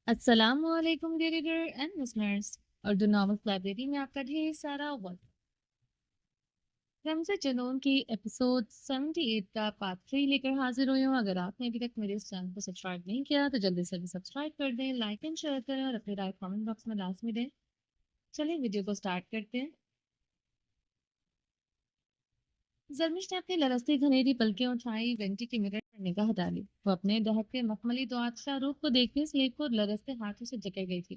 السلام علیکم dear reader and listeners, Urdu novels library میں آپ کا ڈھیر سارا وقت۔ رمز جنون کی ایپیسوڈ 78 کا پارٹ 3 لے کر حاضر ہوئی ہوں۔ اگر آپ نے ابھی تک میرے اس چینل کو سبسکرائب نہیں کیا تو جلدی سے بھی سبسکرائب کر دیں، لائک اینڈ شیئر کریں اور اپنی رائے کامنٹ باکس میں لازمی دیں۔ چلیں ویڈیو کو سٹارٹ کرتے ہیں۔ زرمش نے اپنی لرزتی گھنیری پلکیں اٹھائی، وینٹی کی مرر پر نگاہ ڈالی۔ وہ اپنے دہتے مخملی دعات روپ کو دیکھتے سلیب کو لرزتے ہاتھوں سے جکڑ گئی تھی۔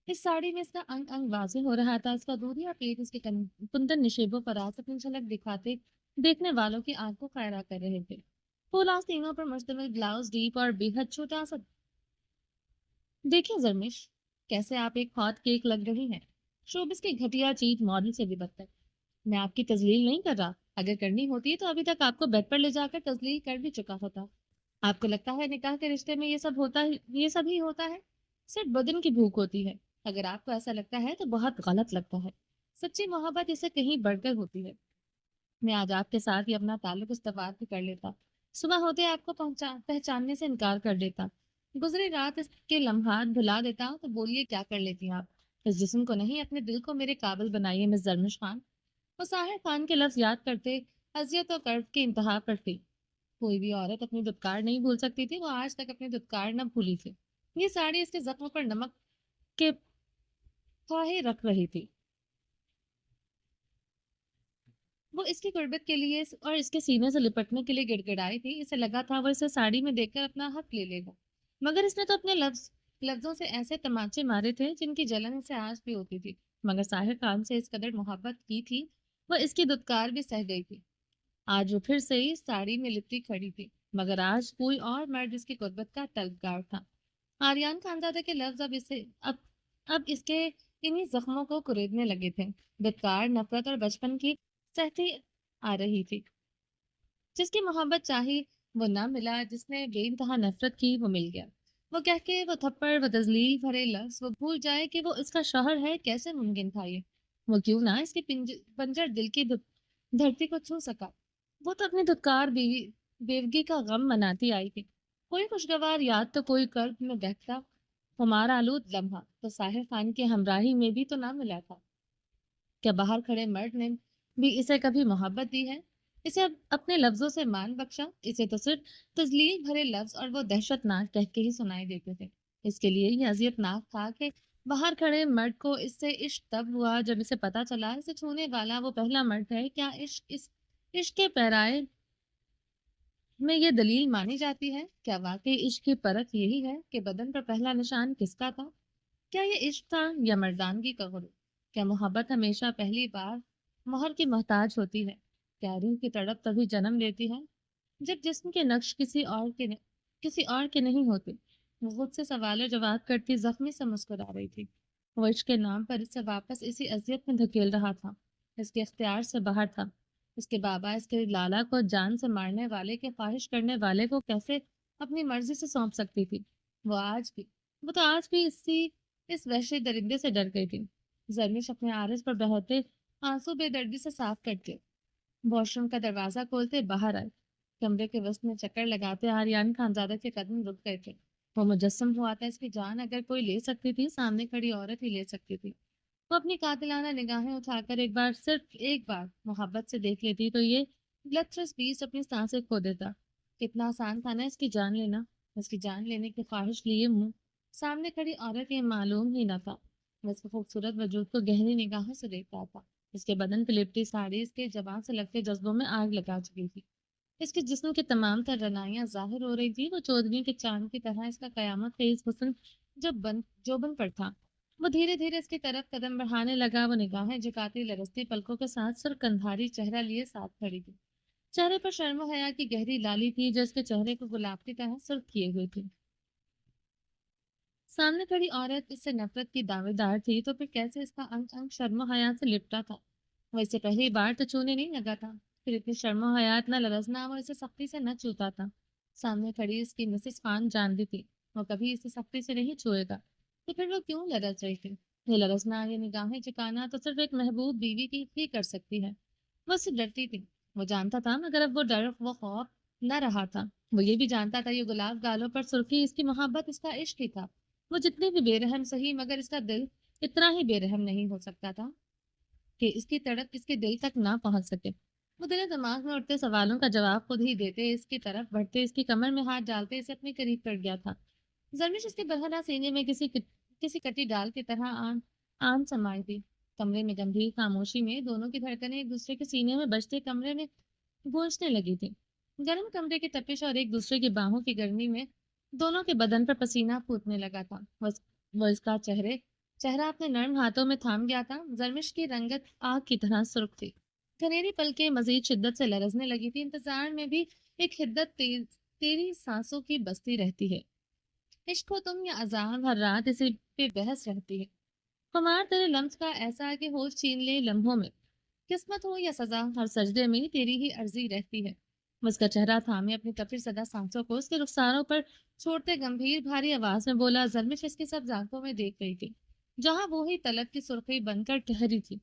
اس ساڑی میں اس کا انگ انگ واضح ہو رہا تھا، اس کا دودھیا پیٹ اس کے کندن نشیبوں پر آس اپنی جھلک دکھاتے دیکھنے والوں کی آنکھ کو خیرا کر رہے تھے۔ پھول آستینوں پر مشتمل بلاؤز ڈیپ اور بے حد چھوٹا سا۔ دیکھیں زرمش، کیسے آپ ایک ہاٹ کیک لگ رہی ہیں، شوبس کی گھٹیا چیز ماڈل سے بھی بدتر۔ میں آپ کی تذلیل نہیں کر رہا، اگر کرنی ہوتی تو ابھی تک آپ کو بیڈ پر لے جا کر تذلیل کر بھی چکا ہوتا۔ آپ کو لگتا ہے نکاح کے رشتے میں یہ سب ہی ہوتا ہے؟ صرف بدن کی بھوک ہوتی ہے۔ اگر آپ کو ایسا لگتا ہے تو بہت غلط لگتا ہے۔ سچی محبت اسے کہیں بڑھ کر ہوتی ہے۔ میں آج آپ کے ساتھ ہی اپنا تعلق استوار بھی کر لیتا، صبح ہوتے آپ کو پہچاننے سے انکار کر دیتا، گزری رات اس کے لمحات بھلا دیتا۔ تو بولیے کیا کر لیتی آپ؟ اس جسم کو نہیں، اپنے دل کو میرے قابل بنائیے مس زرمش خان۔ وہ ساحر خان کے لفظ یاد کرتے اذیت و کرب کی انتہا پر تھی۔ کوئی بھی عورت اپنی دھتکار نہیں بھول سکتی تھی، وہ آج تک اپنی دھتکار نہ بھولی تھی۔ یہ ساڑی اس کے زخموں پر نمک کے پھاہے رکھ رہی تھی۔ وہ اس کی قربت کے لیے اور اس کے سینے سے لپٹنے کے لیے گڑ گڑائی تھی۔ اسے لگا تھا وہ اسے ساڑی میں دیکھ کر اپنا حق لے لے گا، مگر اس نے تو اپنے لفظوں سے ایسے تماچے مارے تھے جن کی جلن اسے آج بھی ہوتی تھی۔ مگر ساحر خان سے اس قدر محبت کی تھی، وہ اس کی دھتکار بھی سہ گئی تھی۔ آج وہ پھر سے اس ساڑی میں لپٹی کھڑی تھی، مگر آج کوئی اور مرد اس کی قربت کا طلبگار تھا۔ آریان خانزادہ کے لفظ اب اس کے انہی زخموں کو کریدنے لگے تھے۔ دھتکار، نفرت اور بچپن کی سہتی آ رہی تھی۔ جس کی محبت چاہی وہ نہ ملا، جس نے بے انتہا نفرت کی وہ مل گیا۔ وہ کہہ کے، وہ تھپڑ، وہ تذلیل بھرے لفظ، وہ بھول جائے کہ وہ اس کا شوہر ہے، کیسے ممکن تھا یہ؟ وہ کیوں نہ اس کے بنجر دل کی دھرتی کو چھو سکا؟ وہ تو اپنی دھتکار بیوگی کا غم مناتی آئی تھی۔ کوئی خوشگوار یاد تو کوئی کرب میں بہتا خمار آلود لمحہ تو ساحر خان کی ہمراہی میں بھی تو نہ ملا تھا۔ کیا باہر کھڑے مرد نے بھی اسے کبھی محبت دی ہے؟ اسے اپنے لفظوں سے مان بخشا؟ اسے تو صرف تذلیل بھرے لفظ اور وہ دہشت ناک ٹہکے ہی سنائی دیتے تھے۔ اس کے لیے یہ اذیت ناک تھا کہ باہر کھڑے مرد کو اس سے عشق تب ہوا جب اسے پتا چلا اسے چھونے والا وہ پہلا مرد ہے۔ کیا عشق کے پیرائے میں یہ دلیل مانی جاتی ہے؟ کیا واقعی عشق کی پرکھ یہی ہے کہ بدن پر پہلا نشان کس کا تھا؟ کیا یہ عشق تھا یا مردانگی کا غرور؟ کیا محبت ہمیشہ پہلی بار مہر کی محتاج ہوتی ہے؟ کیا روح کی تڑپ تبھی جنم لیتی ہے جب جسم کے نقش کسی اور کے نہیں ہوتے؟ وہ خود سے سوال و جواب کرتی زخمی سے مسکرا رہی تھی۔ وہ عشق کے نام پر اسے واپس اسی اذیت میں دھکیل رہا تھا، اس کے اختیار سے باہر تھا۔ اس کے بابا اس کے لالا کو جان سے مارنے والے کے خواہش کرنے والے کو کیسے اپنی مرضی سے سونپ سکتی تھی؟ وہ تو آج بھی اس وحشی درندے سے ڈر گئی تھی۔ زرمش اپنے عارض پر بہتے آنسو بے دردی سے صاف کرتے واش روم کا دروازہ کھولتے باہر آئے۔ کمرے کے وسط میں چکر لگاتے آریان خانزادہ کے قدم رک گئے تھے۔ وہ مجسم ہوا تھا اس کی جان اگر کوئی لے سکتی تھی، سامنے کھڑی عورت ہی لے سکتی تھی۔ وہ اپنی قاتلانہ نگاہیں اٹھا کر صرف ایک بار محبت سے دیکھ لیتی تو یہ بلترس بیسٹ اپنی سانسیں کھو دیتا۔ کتنا آسان تھا نا اس کی جان لینا۔ اس کی جان لینے کی خواہش لیے منہ سامنے کھڑی عورت یہ معلوم ہی نہ تھا۔ وہ اس کے خوبصورت وجود کو گہری نگاہوں سے دیکھتا تھا۔ اس کے بدن پہ لپٹی ساڑی اس کے جوان سے لگتے جذبوں میں آگ لگا چکی تھی۔ اس کے جسم کی تمام تر رنائیاں ظاہر ہو رہی تھی۔ وہ چودھری کے چاند کی طرح اس کا قیامت خیز حسن جوبن پر تھا۔ وہ دھیرے دھیرے اس کی طرف قدم بڑھانے لگا۔ وہ نگاہیں جھکاتی لرزتی پلکوں کے ساتھ سر کندھاری چہرہ لیے ساتھ کھڑی تھی۔ چہرے پر شرم و حیا کی گہری لالی تھی جو اس کے چہرے کو گلاب کی طرح سرخ کیے ہوئے تھی۔ سامنے کھڑی عورت اس سے نفرت کی دعوے دار تھی تو پھر کیسے اس کا انگ انگ شرم و حیا سے لپٹا تھا؟ وہ اسے پہلی بار تو چھونے نہیں لگا تھا، پھر اتنی شرم و حیات نہ لرزنا وہ اسے سختی سے نہ چھوتا تھا۔ سامنے کھڑی اس کی مسز خان جانتی تھی وہ کبھی اسے سختی سے نہیں چھوئے گا، تو پھر وہ کیوں لرز رہی تھی؟ یہ لرزنا، یہ نگاہیں چکانا تو صرف ایک محبوب بیوی کی ہی کر سکتی ہے۔ وہ اس سے ڈرتی تھی، وہ جانتا تھا، مگر اب وہ ڈر وہ خوف نہ رہا تھا۔ وہ یہ بھی جانتا تھا یہ گلاب گالوں پر سرخی اس کی محبت، اس کا عشق ہی تھا۔ وہ جتنی بھی بے رحم سہی مگر اس کا دل اتنا ہی بے رحم نہیں ہو سکتا تھا کہ اس کی تڑپ اس کے دل تک نہ پہنچ سکے۔ وہ دل دماغ میں اٹھتے سوالوں کا جواب خود ہی دیتے، اس کی طرف بڑھتے، اس کی کمر میں ہاتھ ڈالتے اسے اپنے قریب کر گیا تھا۔ زرمش اس کے برہنہ سینے میں کسی کٹی ڈال کی طرح آن سمائی تھی۔ کمرے میں گمبھیر خاموشی میں دونوں کی دھڑکنیں ایک دوسرے کے سینے میں بجتے کمرے میں گونجنے لگی تھی۔ گرم کمرے کی تپش اور ایک دوسرے کی باہوں کی گرمی میں دونوں کے بدن پر پسینہ پھوٹنے لگا تھا۔ وہ اس کا چہرہ اپنے نرم ہاتھوں میں تھام گیا تھا۔ زرمش کی رنگت آگ کی طرح سرخ تھی، گھنیری پلکیں مزید شدت سے لرزنے لگی تھی۔ انتظار میں بھی ایک حدت تیری سانسوں کی بستی رہتی ہے، عشق ہو تم یا عذاب ہر رات اسی پہ بحث رہتی ہے۔ خمار تیرے لمس کا ایسا کہ ہوش چھین لے لمحوں میں، قسمت ہو یا سزا ہر سجدے میں تیری ہی عرضی رہتی ہے۔ وہ اس کا چہرہ تھامے اپنی تپش زدہ سانسوں کو اس کے رخساروں پر چھوڑتے گمبھیر بھاری آواز میں بولا۔ زرمش اس کی سب آنکھوں میں دیکھ رہی تھی، جہاں وہی طلب کی سرخی بن کر ٹھہری تھی۔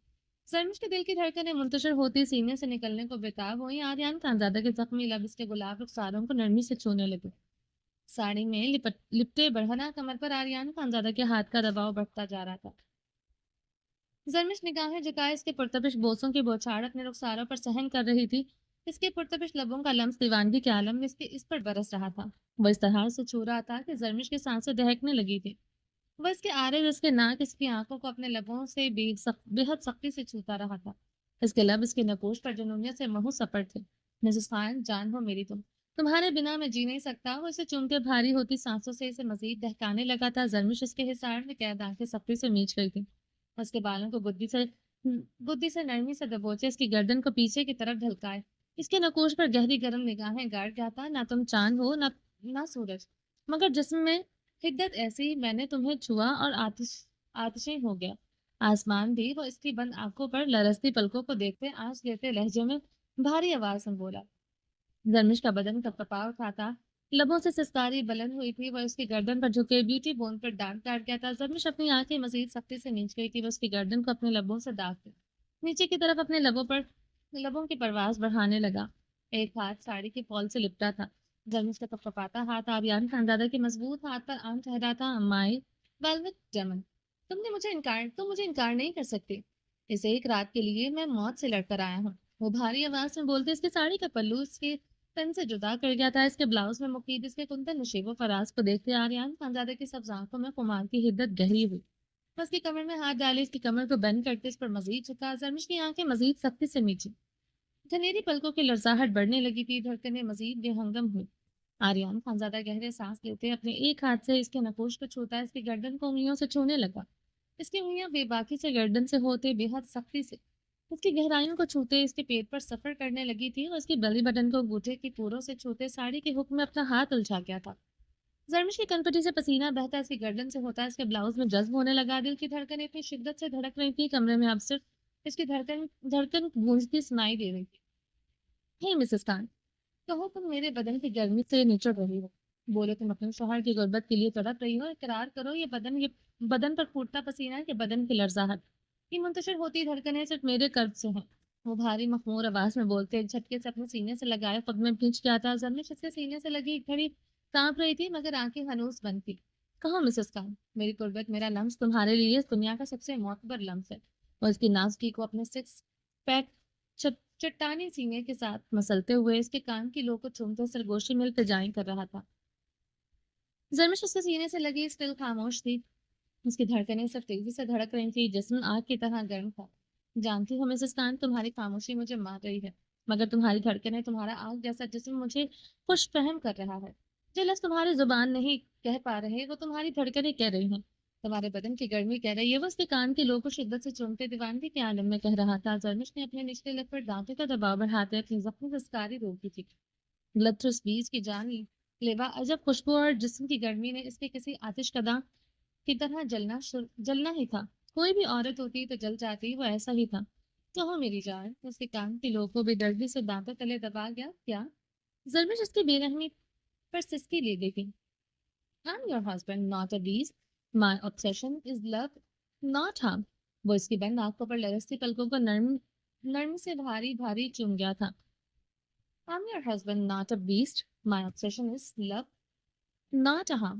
زرمش کے دل کی دھڑکنیں منتشر ہوتی سینے سے نکلنے کو بےتاب ہوئی۔ آریان خانزادہ کے زخمی لب اس کے گلاب رخساروں کو نرمی سے چھونے لگے۔ ساڑی میں لپٹے بڑھنا کمر پر آریان خانزادہ کے ہاتھ کا دباؤ بڑھتا جا رہا تھا۔ زرمش نگاہیں جھکائے اس کے پرتپش بوسوں کی بوچھاڑ اپنے رخساروں پر سہن کر رہی تھی۔ اس کے پرتپش لبوں کا لمس دیوانگی کے عالم میں اس پر برس رہا تھا۔ وہ اس طرح سے چھو رہا تھا کہ زرمش کی سانسیں دہکنے لگی تھی۔ وہ اس کے آرے، اس کے ناک، اس کی آنکھوں کو اپنے لبوں سے بے حد سختی سے چھوتا رہا تھا۔ اس کے لب اس کی نپوش پر جنونیت سے مہو سپر تھے۔ مسز خان، جان ہو میری تمہارے بنا میں جی نہیں سکتا۔ وہ اسے چوم کے بھاری ہوتی سانسوں سے اسے مزید دہکانے لگا تھا۔ زرمش اس کے حصار میں قید آنکھیں سختی سے میچ گئی تھی۔ اس کے بالوں کو گدی سے نرمی سے دبوچے، اس کی گردن کو پیچھے کی طرف ڈھلکائے، اس کے نقوش پر گہری گرم نگاہیں گاڑ گیا تھا۔ نہ تم چاند ہو نہ سورج، مگر جسم میں حدت ایسی، میں نے تمہیں چھوا اور آتشیں ہو گیا آسمان بھی۔ وہ اس کی بند آنکھوں پر لرزتی پلکوں کو دیکھتے آنچ لیتے لہجے میں بھاری آواز میں بولا۔ زرمش کا بدن کپکپا اٹھا تھا، لبوں سے سسکاری بلند ہوئی تھی۔ وہ اس کی گردن پر جھکے بیوٹی بون پر ڈانٹ ڈال گیا تھا۔ زرمش اپنی آنکھیں مزید سختی سے نیچ گئی تھی۔ وہ اس کی گردن کو اپنے لبوں سے داغتے نیچے کی طرف اپنے لبوں کی پرواز بڑھانے لگا۔ ایک ہاتھ ساڑی کے پول سے لپٹا تھا۔ زرمش کا کپکپاتا ہاتھ آریان خانزادہ کے مضبوط ہاتھ پر آن ٹھہرا تھا۔ مائی ویلویٹ ڈیمن، تم مجھے انکار نہیں کر سکتے۔ اس ایک رات کے لیے میں موت سے لڑ کر آیا ہوں۔ وہ بھاری آواز میں بولتے، اس کی ساڑی کا پلو اس کے تن سے جدا کر گیا تھا۔ اس کے بلاؤز میں مقید اس کے کنتن نشیب و فراز کو دیکھتے آریان خانزادہ کی سبز آنکھوں میں خمار کی حدت گہری ہوئی۔ بس کی کمر میں ہاتھ ڈالے، اس کی کمر کو بند کرتے اس پر مزید جھکا۔ زرمش کی آنکھیں مزید سختی سے نیچی، گھنیری پلکوں کی لرزاہٹ بڑھنے لگی تھی، دھڑکنیں مزید بے ہنگم ہوئی۔ آریان خانزادہ گہرے سانس لیتے اپنے ایک ہاتھ سے اس کے نقوش کو چھوتا، اس کی گردن کو انگلیوں سے چھونے لگا۔ اس کی انگلیاں بے باکی سے گردن سے ہوتے بے حد سختی سے اس کی گہرائیوں کو چھوتے اس کے پیٹ پر سفر کرنے لگی تھی، اور اس کی بلی بٹن کو انگوٹھے کی پوروں سے چھوتے ساڑی کے حکم میں اپنا ہاتھ الجھا گیا تھا۔ زرمش کی کنپٹی سے پسینہ بہتا اس کی گردن سے ہوتا اس کے بلاؤز میں جذب ہونے لگا۔ دل کی دھڑکن اتنی شدت سے دھڑک رہی تھی، کمرے میں اب صرف اس کی دھڑکن گونجتی سنائی دے رہی تھی۔ ہے مسز خان، کہو تم میرے بدن کی گرمی سے نچڑ رہی ہو، بولو تم اپنے شوہر کی غربت کے لیے تڑپ رہی ہو، اقرار کرو یہ بدن پر پھوٹتا پسینہ ہے کہ بدن کی لرزاہٹ، یہ منتشر ہوتی دھڑکنیں صرف میرے قرب سے ہیں۔ وہ بھاری مخمور آواز میں بولتے ایک جھٹکے سے اپنے سینے سے لگائے خود میں بھینچ گیا تھا۔ زرمش اس کے سینے سے لگی ایک گھڑی کانپ رہی تھی، مگر آنکھیں ہنوز بند تھی۔ کہو مسز خان، میری قربت، میرا لمس تمہارے لیے اس دنیا کا سب سے معتبر لمس ہے۔ اور اس کی نازکی کو اپنے سکس پیک چٹانی سینے کے ساتھ مسلتے ہوئے اس کے کان کی لو کو چومتے سرگوشی میں التجائیں کر رہا تھا۔ زرمش اس کے سینے سے لگی اسٹل خاموش تھی، اس کی دھڑکنیں صرف تیزی سے دھڑک رہی تھی، جسم آگ کی طرح گرم تھا۔ جانتی ہو مسز خان، تمہاری خاموشی مجھے مار رہی ہے، مگر تمہاری دھڑکنیں، تمہارا آگ جیسا جسم مجھے خوش فہم کر رہا ہے۔ جو لفظ تمہاری زبان نہیں کہہ پا رہے وہ تمہاری دھڑکنیں کہہ رہی ہیں، تمہارے بدن کی گرمی کہہ رہی ہے۔ وہ اس کے کان کی لو کو شدت سے چومتے دیوانگی کے عالم میں کہہ رہا تھا۔ زرمش نے اپنے نچلے لب پر دانتوں کا دباؤ بڑھاتے اپنی زخمی سسکاری روکی تھی۔ گلتھرس بیج کی جان لیوا عجب خوشبو اور جسم کی گرمی نے اس کے کسی آتش کداں کی طرح جلنا ہی تھا۔ کوئی بھی عورت ہوتی تو جل جاتی، وہ ایسا ہی تھا۔ کہو میری جان، اس کے کان کی لو کو بھی ڈرگی سے دانتوں تلے دبا گیا۔ کیا؟ زرمش اس کی بے رحمی پر سسکی لے گئی۔ I'm your husband, not a beast. My obsession is love, not harm. وہ اس کی بند آنکھوں پر لرزتی پلکوں کو نرم سے بھاری بھاری چوم گیا تھا۔ I'm your husband, not a beast. My obsession is love, not a harm.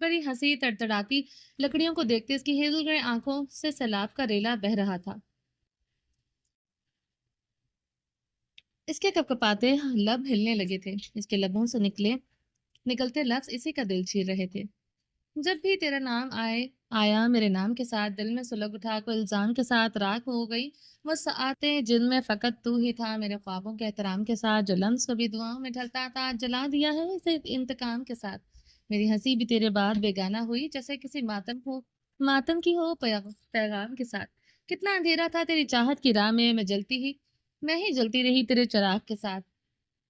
بڑی ہنسی تڑتڑاتی لکڑیوں کو دیکھتے اس کی ہیزل گرے آنکھوں سے سیلاب کا ریلا بہہ رہا تھا۔ اس کے کپکپاتے لب ہلنے لگے تھے، اس کے لبوں سے نکلتے لفظ اسی کا دل چیر رہے تھے۔ جب بھی تیرا نام آیا میرے نام کے ساتھ دل میں سلگ اٹھا کو الزام کے ساتھ راکھ ہو گئی وہ ساعتیں جن میں فقط تو ہی تھا، میرے خوابوں کے احترام کے ساتھ جو لمس کبھی دعاؤں میں ڈھلتا تھا جلا دیا ہے اسے انتقام کے ساتھ۔ میری ہنسی بھی تیرے بعد بیگانہ ہوئی جیسے کسی ماتم کی ہو پیغام کے ساتھ۔ کتنا اندھیرا تھا تیری چاہت کی راہ میں ہی جلتی رہی تیرے چراغ کے ساتھ۔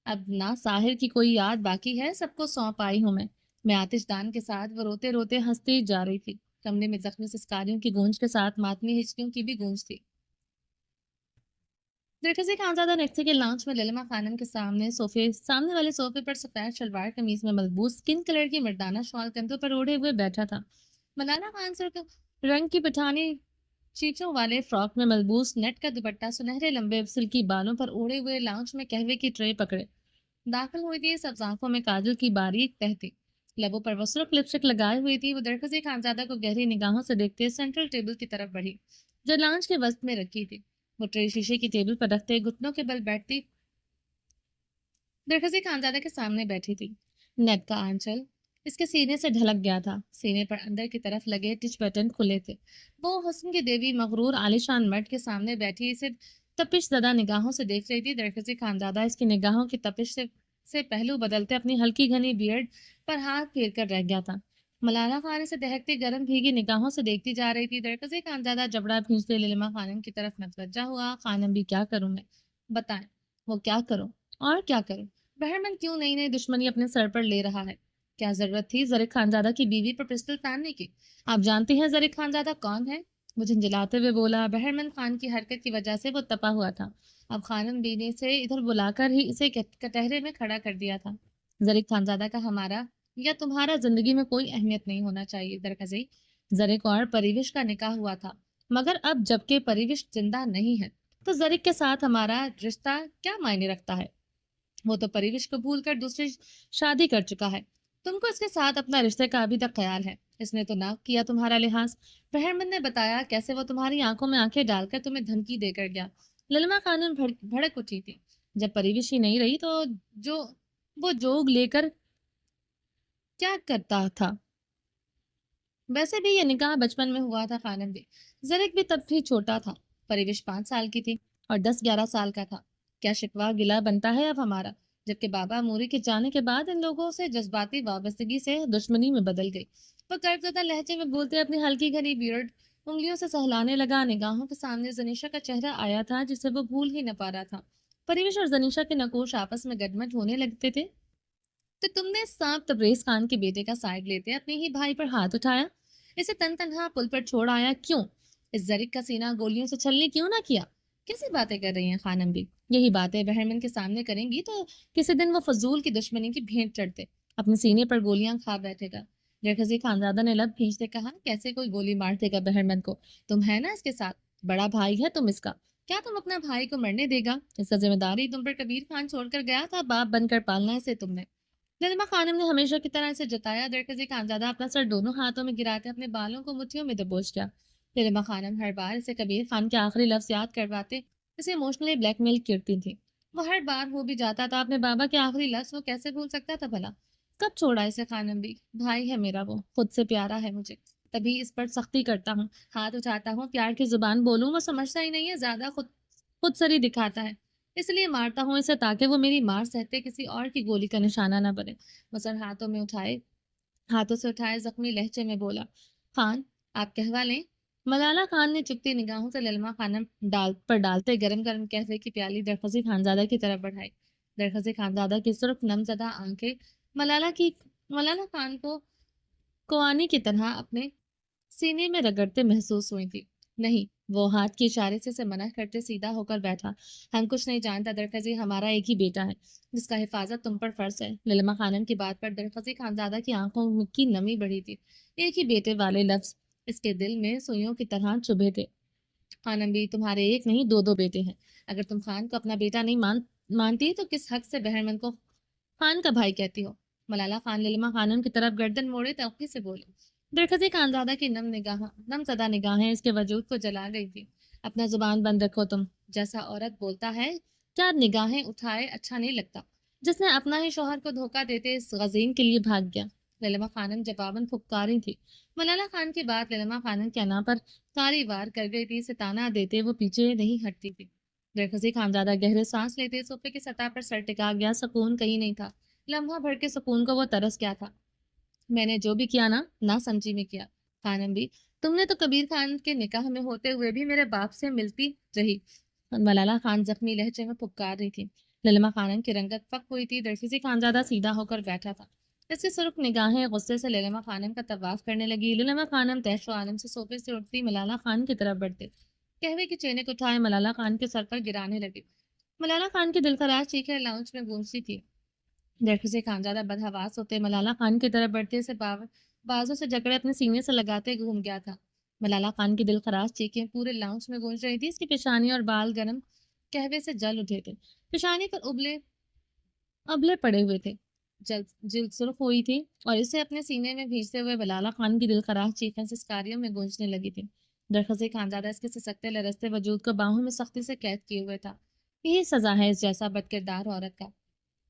اب نہ ساحر کی کوئی یاد باقی ہے، سب کو سونپ آئی ہوں میں آتش دان کے ساتھ، وہ روتے روتے ہنستی جا رہی تھی، کمرے میں زخمی سسکاریوں کی گونج کے ساتھ ماتمی ہچکیوں کی بھی گونج تھی۔ درخزی خانزادہ نیکسی کے لانچ میں للما خانم کے سامنے والے صوفے پر سفید شلوار قمیض میں ملبوس اسکن کلر کی مردانہ شال کندھوں پر اوڑھے ہوئے بیٹھا تھا۔ ملانا خان سر رنگ کی پٹھانی چیچوں والے فراک میں ملبوس نیٹ کا دوپٹہ سنہرے لمبے سلکی بالوں پر اوڑھے ہوئے لانچ میں قہوے کی ٹرے پکڑے داخل ہوئی تھی۔ سبز آنکھوں میں کاجل کی باریک تہہ تھی، لبوں پر وہ سرخ لپسٹک لگائے ہوئی تھی۔ وہ درخزی خانزادہ کو گہری نگاہوں سے دیکھتے سینٹرل ٹیبل کی طرف بڑھی جو لانچ کے وسط میں رکھی تھی۔ وہ ٹرے شیشے کی ٹیبل پر رکھتے گھٹنوں کے بل بیٹھتی درخزی خانزادہ کے سامنے بیٹھی تھی۔ نیٹ کا آنچل اس کے سینے سے ڈھلک گیا تھا، سینے پر اندر کی طرف لگے ٹچ بٹن کھلے تھے۔ وہ حسن کی دیوی مغرور عالیشان مرد کے سامنے بیٹھی اسے تپش زدہ نگاہوں سے دیکھ رہی تھی۔ درخزی خانزادہ اس کی نگاہوں کی تپش سے پہلو بدلتے اپنی ہلکی گھنی بیئرڈ پر ہاتھ پھیر کر رہ گیا تھا۔ ملالا خان اسے دہکتی گرم بھیگی نگاہوں سے دیکھتی جا رہی تھی۔ درخزی خانزادہ جبڑا بھینچتے للما خانم کی طرف متوجہ ہوا۔ خانم بھی کیا کروں میں؟ بتائیں وہ کیا کروں اور کیا کروں؟ بہرمند کیوں نئی نئی دشمنی اپنے سر پر لے رہا ہے؟ کیا ضرورت تھی زرق خانزادہ کی بیوی پر پسٹل تاننے کی؟ آپ جانتی ہیں زرق خانزادہ کون ہے؟ وہ جھنجھلاتے ہوئے بولا۔ بہرمند خان کی حرکت کی وجہ سے وہ تپا ہوا تھا۔ اب خانم بی نے سے ادھر بلا کر ہی اسے کٹہرے میں کھڑا کر دیا تھا۔ زرق خانزادہ کا ہمارا یا تمہارا زندگی میں کوئی اہمیت نہیں ہونا چاہیے درخزی۔ زرق اور پریوش کا نکاح ہوا تھا، مگر اب جبکہ پریوش زندہ نہیں ہے تو زرق کے ساتھ ہمارا رشتہ کیا معنی رکھتا ہے؟ وہ تو پریوش کو بھول کر دوسری شادی کر چکا ہے۔ تم کو اس کے ساتھ اپنا رشتے کا ابھی تک خیال ہے؟ اس نے تو نہ کیا تمہارا لحاظ۔ بہرمند نے بتایا کیسے وہ تمہاری آنکھوں میں آنکھیں ڈال کر تمہیں دھمکی دے کر گیا۔ للما خانم بھڑک اٹھی تھی۔ جب پریوش ہی نہیں رہی تو وہ جوگ لے کر کیا کرتا تھا؟ ویسے بھی یہ نکاح بچپن میں ہوا تھا خانم بھی۔ زرق بھی تب بھی چھوٹا تھا، پریوش 5 سال کی تھی اور 10-11 سال کا تھا۔ کیا شکوہ گلہ بنتا ہے اب ہمارا؟ جبکہ بابا موری کے جانے کے بعد ان لوگوں سے جذباتی وابستگی سے دشمنی میں بدل گئی۔ وہ کرب زدہ لہجے میں بولتے اپنی ہلکی گھنی بیئرڈ انگلیوں سے سہلانے لگا۔ نگاہوں کے سامنے زنیشا کا چہرہ آیا تھا جسے وہ بھول ہی نہ پا رہا تھا۔ پریوش اور زنیشا کے نقوش آپس میں گڈمڈ ہونے لگتے تھے تو تم نے صاحب تبریز خان کے بیٹے کا سائڈ لیتے اپنے ہی بھائی پر ہاتھ اٹھایا، اسے تنہا پل پر چھوڑ آیا کیوں؟ اس زرق کا سینہ گولیوں سے چھلنی کیوں نہ کیا؟ کیسی باتیں کر رہی ہیں خانم بھی؟ یہی باتیں بہرمند کے سامنے کریں گی تو کسی دن وہ فضول کی دشمنی کی بھینٹ چڑھتے اپنے سینے پر گولیاں کھا بیٹھے گا۔ درخزی خانزادہ نے لب کھینچتے کہا، کیسے کوئی گولی مار دے گا بہرمند کو؟ تم ہے نا اس کے ساتھ، بڑا بھائی ہے تم اس کا، کیا تم اپنا بھائی کو مرنے دے گا؟ اس کا ذمہ داری تم پر کبیر خان چھوڑ کر گیا تھا، باپ بن کر پالنا اسے تم نے۔ للما خانم نے ہمیشہ کی طرح اسے جتایا۔ درخزی خانزادہ اپنا سر دونوں ہاتھوں میں گراتے اپنے بالوں کو مٹھیوں میں دبوچ گیا۔ للما خانم ہر بار اسے کبیر خان کے آخری لفظ یاد کرواتے اسے ایموشنلی بلیک میل کرتی تھی۔ وہ ہر بار ہو بھی جاتا تھا اپنے بابا کے آخری لفظ وہ کیسے بھول سکتا تھا بھلا؟ کب چھوڑا اسے خانم بھی؟ بھائی ہے میرا، وہ خود سے پیارا ہے مجھے، تبھی اس پر سختی کرتا ہوں، ہاتھ اٹھاتا ہوں، پیار کی زبان بولوں وہ سمجھتا ہی نہیں ہے، زیادہ خود سری دکھاتا ہے، اس لیے مارتا ہوں اسے تاکہ وہ میری مار سہتے کسی اور کی گولی کا نشانہ نہ بنے۔ وہ سر ہاتھوں سے اٹھائے زخمی لہجے میں بولا، خان آپ کہوا لیں۔ ملالا خان نے چپتی نگاہوں سے للما خانم پر ڈالتے گرم گرم قہوے کی پیالی درخزی خانزادہ کی طرف بڑھائی۔ درخزی خانزادہ کی سرخ نم زدہ آنکھیں ملالا خان کو کوانی کی طرح اپنے سینے میں رگڑتے محسوس ہوئی تھی۔ نہیں، وہ ہاتھ کے اشارے سے اسے منع کرتے سیدھا ہو کر بیٹھا۔ ہم کچھ نہیں جانتا درخزی، ہمارا ایک ہی بیٹا ہے جس کا حفاظت تم پر فرض ہے۔ للما خانم کی بات پر درخزی خانزادہ کی آنکھوں کی نمی بڑھی تھی۔ ایک ہی بیٹے والے لفظ اس کے دل میں سوئیوں کی طرح چبھے تھے۔ خانم بھی تمہارے ایک نہیں 2 بیٹے ہیں۔ اگر تم خان کو اپنا بیٹا نہیں مانتی تو کس حق سے بہرمند کو خان کا بھائی کہتی ہو؟ ملالہ خان للما خانم کی طرف گردن موڑے تلخی سے بولے۔ درخزی خانزادہ کی نم زدہ نگاہیں اس کے وجود کو جلا گئی تھی۔ اپنا زبان بند رکھو تم، جیسا عورت بولتا ہے کیا نگاہیں اٹھائے اچھا نہیں لگتا۔ جس نے اپنا ہی شوہر کو دھوکہ دیتے اس غزین کے لیے بھاگ گیا۔ للما خانم جواباً پھپکاری تھی۔ ملالہ خان کی بات للما خانم کے انا پر کاری وار کر گئی تھی، اسے تانا دیتے وہ پیچھے نہیں ہٹتی تھی۔ درخزی خانزادہ گہرے سانس لیتے صوفے کی سطح پر سر ٹکا گیا، سکون کہیں نہیں تھا۔ لمحہ بھر کے سکون کو وہ ترس کیا تھا۔ میں نے جو بھی کیا نہ سمجھی میں کیا۔ خانم بھی، تم نے تو کبیر خان کے نکاح میں ہوتے ہوئے بھی میرے باپ سے ملتی رہی۔ ملالہ خان زخمی لہجے میں پکار رہی تھی۔ للما خانم کی رنگت پک ہوئی تھی۔ درخزی خانزادہ سیدھا ہو کر بیٹھا تھا۔ اس کی سرخ نگاہیں غصے سے للما خانم کا طواف کرنے لگی۔ للما خانم تحش و عالم سے صوفے سے اٹھتی ملالہ خان کی طرف بڑھتے قہوے کی چینک اٹھائے ملالہ خان کے سر پر گرانے لگی۔ ملالہ خان کی دلخراش چیخیں لاؤنج میں گونجتی تھی۔ درخزی خانزادہ بدحواس ہوتے ملالہ خان کی طرف بڑھتے اسے بازو سے جکڑے اپنے سینے سے لگاتے گھوم گیا تھا۔ ملالہ خان کی دلخراش چیخیں پورے لاؤنج میں گونج رہی تھی۔ اس کی پیشانی اور بال گرم قہوے سے جل اٹھے تھے۔ پیشانی پر ابلے پڑے ہوئے تھے، جلد سرخ ہوئی تھی اور اسے اپنے سینے میں بھیجتے ہوئے ملالہ خان کی دلخراش چیخیں سسکاریوں میں گونجنے لگی تھی۔ درخزی خانزادہ اس کے سسکتے لرزتے وجود کو باہوں میں سختی سے قید کیے ہوئے تھا۔ یہی سزا ہے اس جیسا بدکردار عورت کا،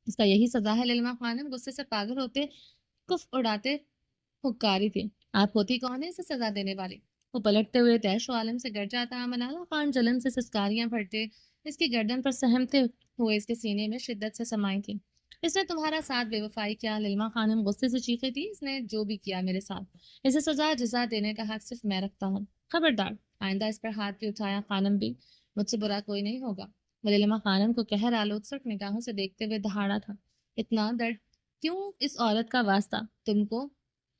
اس کا یہی سزا ہے۔ للما خانم غصے سے پاگل ہوتے کف اڑاتے پھکاری تھی۔ آپ ہوتی کون ہے اسے سزا دینے والی؟ وہ پلٹتے ہوئے تیش و عالم سے گر جاتا۔ ملالہ خان جلن سے سسکاریاں پھڑتے اس کی گردن پر سہمتے ہوئے اس کے سینے میں شدت سے سمائی تھی۔ اس نے تمہارا ساتھ بے وفائی کیا۔ للما خانم غصے سے چیخی تھی۔ اس نے جو بھی کیا میرے ساتھ، اسے سزا جزا دینے کا حق صرف میں رکھتا ہوں۔ خبردار آئندہ اس پر ہاتھ بھی اٹھایا۔ خانم بھی، مجھ سے برا کوئی نہیں ہوگا۔ وہ للما خانم کو قہر آلود سرخ نگاہوں سے دیکھتے ہوئے دہاڑا تھا۔ اتنا درد کیوں اس عورت کا واسطہ تم کو،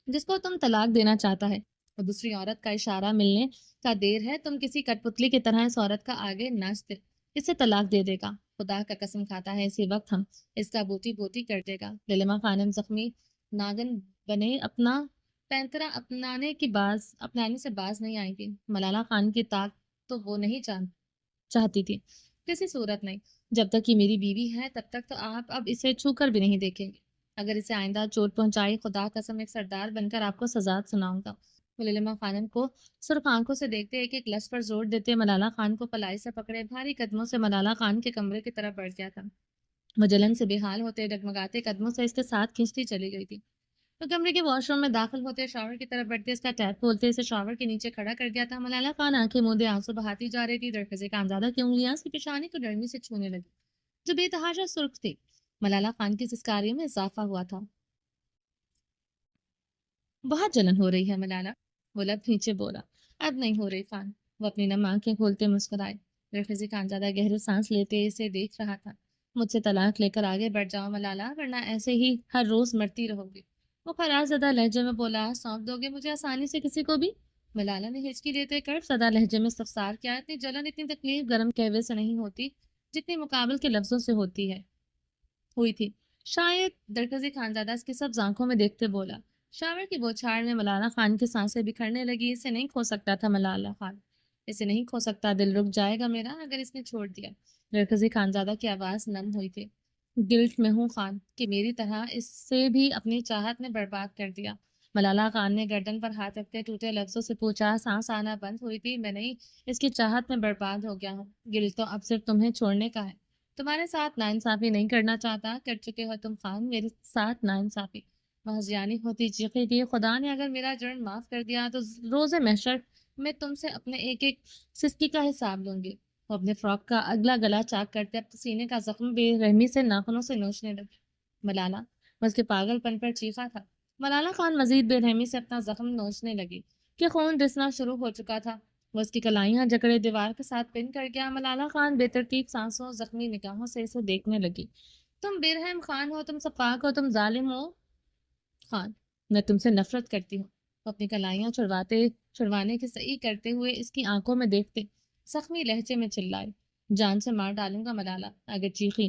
جس کو تم طلاق دینا چاہتا ہے، اور دوسری عورت کا اشارہ ملنے کا دیر ہے تم کسی کٹ پتلی کی طرح اس عورت کا آگے ناچتے اسے طلاق دے دے گا۔ خدا کا قسم کھاتا ہے اسی وقت ہم اس کا بوٹی بوٹی کر دے گا۔ للما خانم زخمی ناگن بنے اپنا پینترا اپنانے سے باز نہیں آئی تھی۔ ملالہ خان کی طاق تو وہ نہیں چاہتی تھی، کسی صورت نہیں۔ جب تک یہ میری بیوی ہے تب تک تو آپ اب اسے چھو کر بھی نہیں دیکھیں گے۔ اگر اسے آئندہ چوٹ پہنچائی خدا قسم ایک سردار بن کر آپ کو سزا سناؤں گا۔ وہ للما خانم کو سرخ آنکھوں سے دیکھتے ایک ایک لفظ پر زور دیتے ملالہ خان کو پلائی سے پکڑے بھاری قدموں سے ملالہ خان کے کمرے کی طرف بڑھ گیا تھا۔ وہ جلن سے بے حال ہوتے ڈگمگاتے قدموں سے اس کے ساتھ کھینچتی چلی گئی تھی۔ وہ کمرے کے واش روم میں داخل ہوتے شاور کی طرف بڑھتے اس کا ٹیپ کھولتے اسے شاور کے نیچے کھڑا کر دیا تھا۔ ملالہ خان آنکھیں موندے آنسو بہاتی جا رہی تھی۔ درخزی خانزادہ کی انگلیاں اس کی پیشانی کو نرمی سے چھونے لگی جو بے تحاشا سرخ تھی۔ ملالہ خان کی سسکاریوں میں اضافہ ہوا تھا۔ بہت جلن ہو رہی ہے ملالہ، وہ لب نیچے بولا۔ اب نہیں ہو رہی خان، وہ اپنی نم آنکھیں کھولتے مسکرائے۔ درخزی خانزادہ گہرے سانس لیتے اسے دیکھ رہا تھا۔ مجھ سے طلاق لے کر آگے بڑھ جاؤ ملالہ، ورنہ ایسے ہی ہر روز مرتی رہو گی۔ وہ خراش زدہ لہجے میں بولا۔ سونپ دو گے مجھے آسانی سے کسی کو بھی؟ ملالہ نے ہچکی لیتے کرب زدہ لہجے میں استفسار کیا۔ اتنی جلن اتنی تکلیف گرم قہوے سے نہیں ہوتی جتنی مقابل کے لفظوں سے ہوئی تھی شاید۔ درخزی خانزادہ اس کی سب آنکھوں میں دیکھتے بولا۔ شاور کی بوچھاڑ میں ملالہ خان کی سانسیں بکھرنے لگی۔ اسے نہیں کھو سکتا تھا ملالہ خان، اسے نہیں کھو سکتا، دل رک جائے گا میرا اگر اس نے چھوڑ دیا۔ درخزی خانزادہ کی آواز نم ہوئی تھی۔ گلٹ میں ہوں خان کہ میری طرح اس سے بھی اپنی چاہت نے برباد کر دیا۔ ملالہ خان نے گردن پر ہاتھ رکھتے ٹوٹے لفظوں سے پوچھا۔ سانس آنا بند ہوئی تھی۔ میں نہیں، اس کی چاہت میں برباد ہو گیا ہوں۔ گلٹ تو اب صرف تمہیں چھوڑنے کا ہے۔ تمہارے ساتھ ناانصافی نہیں کرنا چاہتا، کر چکے ہو تم خان میرے ساتھ ناانصافی۔ محضیانی ہوتی چیخی تھی۔ خدا نے اگر میرا جرم معاف کر دیا تو روز محشر میں تم سے اپنے ایک ایک سسکی کا حساب لوں گی۔ وہ اپنے فراک کا اگلا گلا چاک کرتے اب سینے کا زخم بے رحمی سے ناخنوں سے نوچنے لگے۔ ملالہ، وہ اس کے پاگل پن پر چیخا تھا۔ ملالہ خان مزید بے رحمی سے اپنا زخم نوچنے لگی کہ خون رسنا شروع ہو چکا تھا۔ وہ اس کی کلائیاں جکڑے دیوار کے ساتھ پن کر گیا۔ ملالہ خان بے ترتیب سانسوں زخمی نگاہوں سے اسے دیکھنے لگی۔ تم بے رحم خان ہو، تم سفاک ہو، تم ظالم ہو خان، میں تم سے نفرت کرتی ہوں۔ وہ اپنی کلائیاں چھڑوانے کی صحیح کرتے ہوئے اس کی آنکھوں میں دیکھتے زخمی لہجے میں چلائے۔ جان سے مار ڈالوں گا ملالہ اگر چیخی۔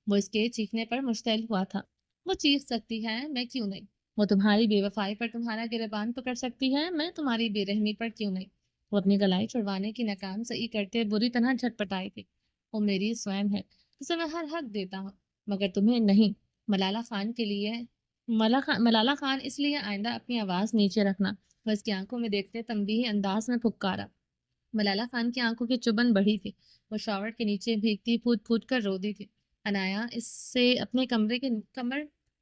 وہ اس کے چیخنے پر مشتعل ہوا تھا۔ وہ چیخ سکتی ہے، میں کیوں نہیں؟ وہ تمہاری بے وفائی پر تمہارا گریبان پکڑ سکتی ہے، میں تمہاری بے رحمی پر کیوں نہیں؟ وہ اپنی کلائی چھڑوانے کی ناکام صحیح کرتے بری طرح جھٹپٹائی تھی۔ وہ میری سوئم ہے، اسے میں ہر حق دیتا ہوں، مگر تمہیں نہیں۔ ملالہ خان کے لیے ملالہ خان اس لیے آئندہ اپنی آواز نیچے رکھنا، وہ اس کی آنکھوں میں دیکھتے تنبیہی انداز میں پھپکارا۔ ملالہ خان کی آنکھوں کی چبن بڑھی تھی، وہ شاور کے نیچے بھیگتی پھوٹ پھوٹ کر رو دی تھی۔ انایا اس سے اپنے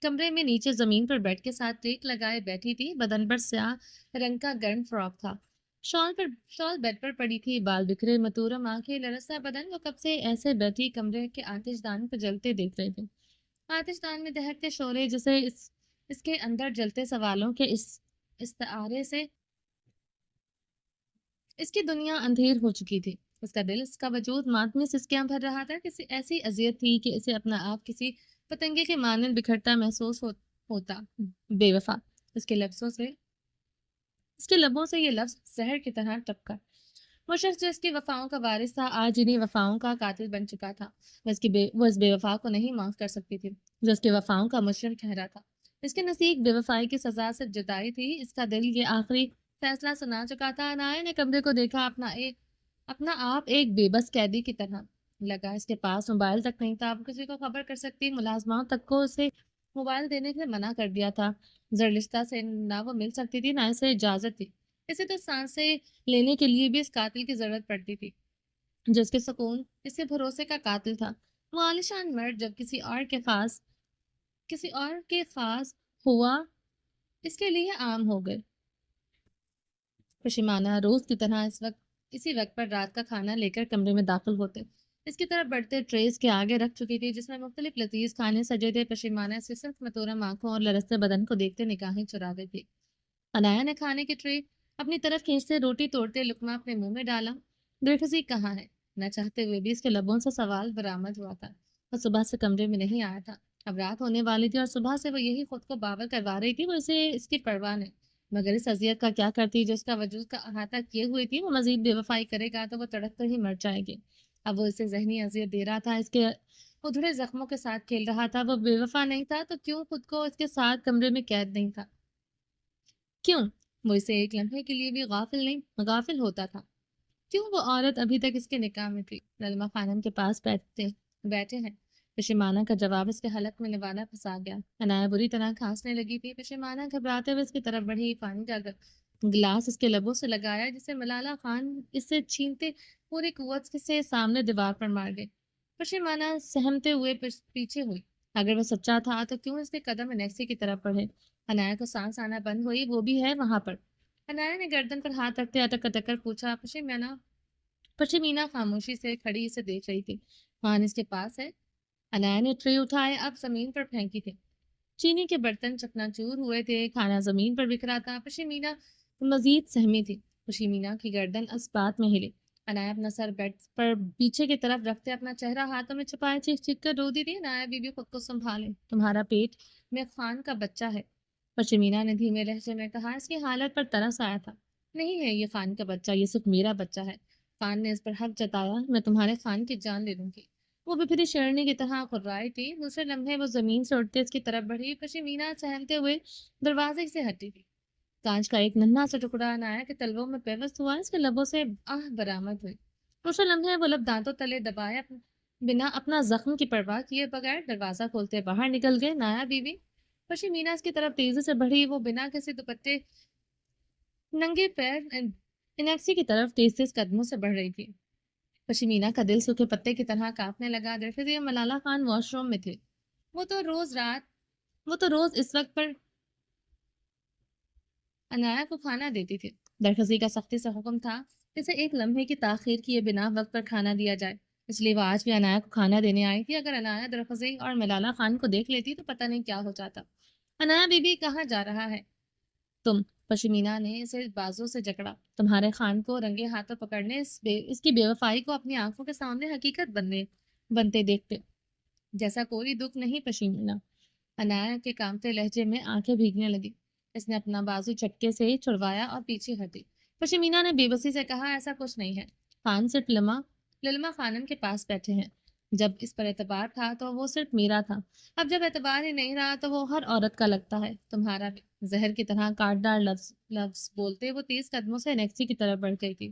کمرے میں نیچے زمین پر بیڈ کے ساتھ ٹیک لگائے بیٹھی تھی، بدن پر سیاہ رنگ کا گرم فراک تھا، شال بیڈ پر پڑی تھی، بال بکھرے، متورم آنکھیں، لرزتا بدن۔ وہ کب سے ایسے بیٹھی کمرے کے آتش دان پہ جلتے دیکھ رہے تھے، آتش دان میں دہکتے شعلے جسے اس کے اندر جلتے سوالوں کے استعارے سے اس کی دنیا اندھیر ہو چکی تھی۔ اس کا دل، اس کا وجود ماتمی سسکیاں بھر رہا تھا، کسی ایسی اذیت تھی کہ اسے اپنا آپ کسی پتنگے کے مانند بکھرتا محسوس ہوتا۔ بے وفا، اس کے لبوں سے یہ لفظ زہر کی طرح ٹپکا۔ وہ شخص جو اس کی وفاؤں کا وارث تھا، آج انہیں وفاؤں کا قاتل بن چکا تھا۔ وہ اس بے وفا کو نہیں معاف کر سکتی تھی جو اس کے وفاؤں کا مجرم ٹھہرا تھا۔ اس کے نزدیک بے وفائی کی سزا صرف جدائی تھی۔ اس کا دل یہ آخری فیصلہ سنا چکا تھا۔ عنایہ نے کمرے کو دیکھا، اپنا آپ ایک بے بس قیدی کی طرح لگا۔ اس کے پاس موبائل تک نہیں تھا، وہ کسی کو خبر کر سکتی، ملازماؤں تک کو اسے موبائل دینے سے منع کر دیا تھا۔ زرلشتہ سے نہ وہ مل سکتی تھی، نہ اسے اجازت تھی۔ اسے تو سانسیں لینے کے لیے بھی اس قاتل کی ضرورت پڑتی تھی جو اس کے سکون، اس کے بھروسے کا قاتل تھا۔ وہ عالیشان مرد جب کسی اور کے خاص ہوا، اس کے لیے عام ہو گئے۔ پشیمانہ روز کی طرح اسی وقت پر رات کا کھانا لے کر کمرے میں داخل ہوتے، اس کی طرف بڑھتے ٹریز کے آگے رکھ چکی تھی جس میں مختلف لذیذ کھانے سجے تھے۔ پشیمانہ سے صرف متورم آنکھوں اور لرزتے بدن کو دیکھتے نگاہیں چراتے تھی۔ عنایہ نے کھانے کی ٹرے اپنی طرف کھینچتے روٹی توڑتے لقمہ اپنے منہ میں ڈالا۔ درخزی کہاں ہے؟ نہ چاہتے ہوئے بھی اس کے لبوں سے سوال برآمد ہوا تھا۔ وہ صبح سے کمرے میں نہیں آیا تھا، اب رات ہونے والی تھی اور صبح سے وہ یہی خود کو باور کروا رہی تھی وہ اسے اس کی پرواہ نہیں، مگر اس اذیت کا کیا کرتی جو اس کا وجود کا احاطہ کیے ہوئی تھی۔ وہ مزید بے وفائی کرے گا تو وہ تڑپ کر ہی مر جائے گی۔ اب وہ اسے ذہنی اذیت دے رہا تھا، اس کے ادھڑے زخموں کے ساتھ کھیل رہا تھا۔ وہ بے وفا نہیں تھا تو کیوں خود کو اس کے ساتھ کمرے میں قید نہیں تھا؟ کیوں وہ اسے ایک لمحے کے لیے بھی غافل ہوتا تھا؟ کیوں وہ عورت ابھی تک اس کے نکاح میں تھی؟ للما خانم کے پاس بیٹھے ہیں۔ پشیمانہ کا جواب اس کے حلق میں نوالا پھنسا گیا۔ عنایہ بری طرح کھانسنے لگی تھی۔ پشیمانہ گھبراتے ہوئے اس کی طرف بڑھی، پانی کا گلاس اس کے لبوں سے لگایا جسے ملالہ خان اس سے چھینتے پوری قوت سے سامنے دیوار پر مار گئے۔ پشیمانہ سہمتے ہوئے پیچھے ہوئی۔ اگر وہ سچا تھا تو کیوں اس کے قدم انیکسی کی طرف بڑھے؟ عنایہ کو سانس آنا بند ہوئی، وہ بھی ہے وہاں پر؟ عنایہ نے گردن پر ہاتھ رکھتے اٹک اٹک کر پوچھا۔ پشیمینہ خاموشی سے کھڑی اسے دیکھ رہی تھی۔ خان اس کے پاس ہے؟ عنایہ نے ٹرے اٹھائے، اب زمین پر پھینکی تھی۔ چینی کے برتن چکنا چور ہوئے تھے، کھانا زمین پر بکھرا تھا۔ پشیمینہ مزید سہمی تھی۔ پشیمینہ کی گردن اس بات میں ہلی۔ عنایہ اپنا سر بیڈ پر پیچھے کی طرف رکھتے اپنا چہرہ ہاتھوں میں چھپائے چیخ چیخ کر رو دی تھی۔ عنایہ بی بی خود کو سنبھالے، تمہارا پیٹ میں خان کا بچہ ہے۔ پشیمینہ نے دھیمے لہجے میں کہا، اس کی حالت پر ترس آیا تھا۔ نہیں ہے یہ خان کا بچہ، یہ صرف میرا بچہ ہے۔ خان نے اس پر حق جتایا، میں تمہارے خان کی جان لے لوں گی۔ وہ بپھری شیرنی کی طرح قررائی تھی۔ دوسرے لمحے وہ زمین سے اٹھتے اس کی طرف بڑھی۔ پشیمینہ سہمتے ہوئے دروازے سے ہٹی تھی۔ کانچ کا ایک ننھا سا ٹکڑا عنایہ کے تلووں میں پیوست ہوا، اس کے لبوں سے آہ برآمد ہوئی۔ دوسرے لمحے وہ لب دانتوں تلے دبائے بنا اپنا زخم کی پرواہ کیے بغیر دروازہ کھولتے باہر نکل گئے۔ نایا بیوی پشیمینہ اس کی طرف تیزی سے بڑھی، وہ بنا کسی دوپٹے ننگے پیر انیکسی کی طرف تیز تیز قدموں سے بڑھ رہی تھی۔ پشیمینہ کا دل سوکھے پتے کی طرح کانپنے لگا۔ درخزی اور ملالہ خان واش روم میں تھے۔ وہ تو روز اس وقت پر عنایہ کو کھانا دیتی تھی۔ درخزی کا سختی سے حکم تھا اسے ایک لمحے کی تاخیر کیے بنا وقت پر کھانا دیا جائے، اس لیے وہ آج بھی عنایہ کو کھانا دینے آئی تھی۔ اگر عنایہ درخزی اور ملالہ خان کو دیکھ لیتی تو پتہ نہیں کیا ہو جاتا۔ عنایہ بی بی کہاں جا رہا ہے تم؟ پشیمینہ نے اسے بازو سے جکڑا۔ تمہارے خان کو رنگے ہاتھوں پکڑنے، اس کی بے وفائی کو اپنی آنکھوں کے سامنے حقیقت بنتے دیکھتے جیسا کوئی دکھ نہیں۔ پشیمینہ عنایہ کے کانپتے لہجے میں آنکھیں بھیگنے لگی۔ اس نے اپنا بازو چٹکے سے چھڑوایا اور پیچھے ہٹی۔ پشیمینہ نے بے بسی سے کہا، ایسا کچھ نہیں ہے، خان صرف للما خانم کے پاس بیٹھے ہیں۔ جب اس پر اعتبار تھا تو وہ صرف میرا تھا، اب جب اعتبار ہی نہیں رہا تو وہ ہر عورت کا لگتا ہے، تمہارا بھی۔ زہر کی طرح کاٹدار لفظ بولتے وہ تیز قدموں سے انیکسی کی طرف بڑھ گئی تھی۔